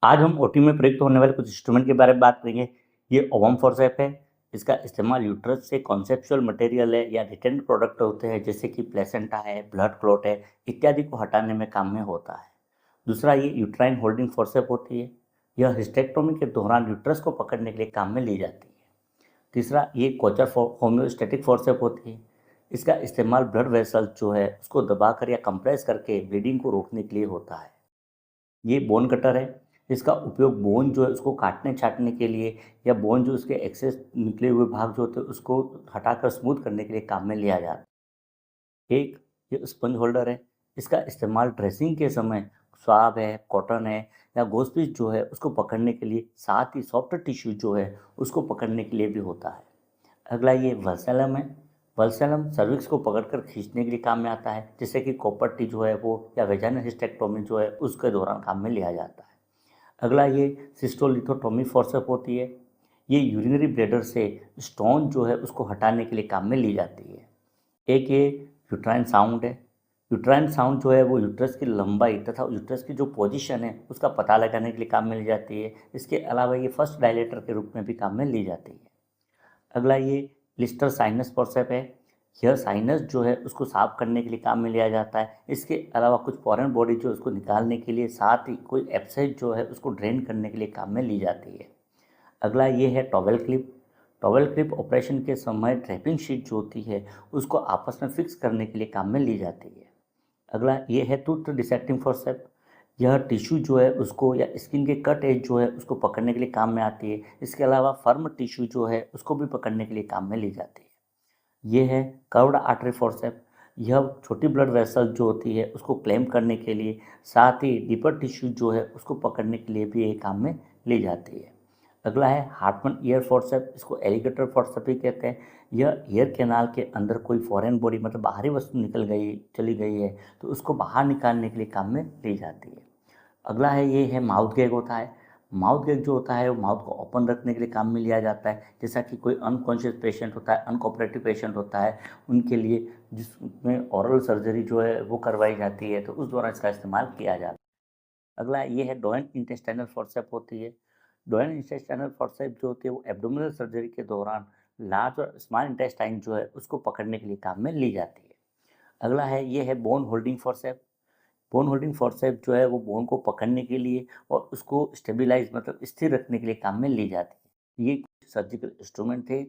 आज हम ओटी में प्रयुक्त होने वाले कुछ इंस्ट्रूमेंट के बारे में बात करेंगे। ये ओवम फोर्सेप है। इसका इस्तेमाल यूट्रस से कॉन्सेप्चुअल मटेरियल है या रिटर्न प्रोडक्ट होते हैं जैसे कि प्लेसेंटा है, ब्लड क्लॉट है इत्यादि को हटाने में काम में होता है। दूसरा ये यूट्राइन होल्डिंग फोर्सेप होती है। यह हिस्टेक्टोमी के दौरान यूट्रस को पकड़ने के लिए काम में ली जाती है। तीसरा ये कोचर होम्योस्टैटिक फोर्सेप होती है। इसका इस्तेमाल ब्लड वेसल्स जो है उसको दबाकर या कंप्रेस करके ब्लीडिंग को रोकने के लिए होता है। ये बोन कटर है। इसका उपयोग बोन जो है उसको काटने-छाँटने के लिए या बोन जो उसके एक्सेस निकले हुए भाग जो होते हैं उसको हटाकर स्मूथ करने के लिए काम में लिया जाता है। एक ये स्पंज होल्डर है। इसका इस्तेमाल ड्रेसिंग के समय स्वाब है, कॉटन है या गोज़पीस जो है उसको पकड़ने के लिए, साथ ही सॉफ्ट टिश्यू जो है उसको पकड़ने के लिए भी होता है। अगला ये वल्सेलम है। वल्सेलम सर्विक्स को पकड़कर खींचने के लिए काम में आता है, जैसे कि कॉपर टी जो है वो या वेजाइनल हिस्टेक्टोमी जो है उसके दौरान काम में लिया जाता है। अगला ये सिस्टोलिथोटोमी फोर्सेप होती है। ये यूरिनरी ब्लैडर से स्टोन जो है उसको हटाने के लिए काम में ली जाती है। एक ये यूट्राइन साउंड है। यूट्राइन साउंड जो है वो यूट्रस की लंबाई तथा यूट्रस की जो पोजीशन है उसका पता लगाने के लिए काम में ली जाती है। इसके अलावा ये फर्स्ट डायलेटर के रूप में भी काम में ली जाती है। अगला ये लिस्टर साइनस फोर्सेप है। यह साइनस जो है उसको साफ करने के लिए काम में लिया जाता है। इसके अलावा कुछ फॉरेन बॉडी जो है उसको निकालने के लिए, साथ ही कोई एब्सेस जो है उसको ड्रेन करने के लिए काम में ली जाती है। अगला ये है towel clip. Towel clip operation के समय ट्रैपिंग शीट जो होती है उसको आपस में फिक्स करने के लिए काम में ली जाती है। अगला ये है टूथ डिसेक्टिंग फोर्सेप। यह टिश्यू जो है उसको या स्किन के कट एज जो है उसको पकड़ने के लिए काम में आती है। इसके अलावा फर्म टिश्यू जो है उसको भी पकड़ने के लिए काम में ली जाती है। ये है कर्व्ड आर्टरी फोर्सेप। यह छोटी ब्लड वेसल जो होती है उसको क्लेम करने के लिए, साथ ही डीपर टिश्यू जो है उसको पकड़ने के लिए भी ये काम में ली जाती है। अगला है हार्टमन ईयर फोर्सेप। इसको एलिगेटर फोर्सेप भी कहते हैं। यह ईयर कैनाल के अंदर कोई फॉरेन बॉडी मतलब बाहरी वस्तु निकल गई चली गई है तो उसको बाहर निकालने के लिए काम में ली जाती है। अगला है ये है माउथ गैग होता है। माउथ गैग जो होता है वो माउथ को ओपन रखने के लिए काम में लिया जाता है। जैसा कि कोई अनकॉन्शियस पेशेंट होता है, अनकोऑपरेटिव पेशेंट होता है, उनके लिए जिसमें ओरल सर्जरी जो है वो करवाई जाती है तो उस दौरान इसका इस्तेमाल किया जाता है। अगला ये है डोएन इंटेस्टाइनल फोर्सेप होती है। डोएन इंटेस्टाइनल फोर्सेप जो होती है वो एब्डोमिनल सर्जरी के दौरान लार्ज और स्मॉल इंटेस्टाइन जो है उसको पकड़ने के लिए काम में ली जाती है। अगला है ये है bone holding forceps. Bone holding forceps जो है वो बोन को पकड़ने के लिए और उसको स्टेबलाइज मतलब स्थिर रखने के लिए काम में ली जाती है। ये सर्जिकल इंस्ट्रूमेंट थे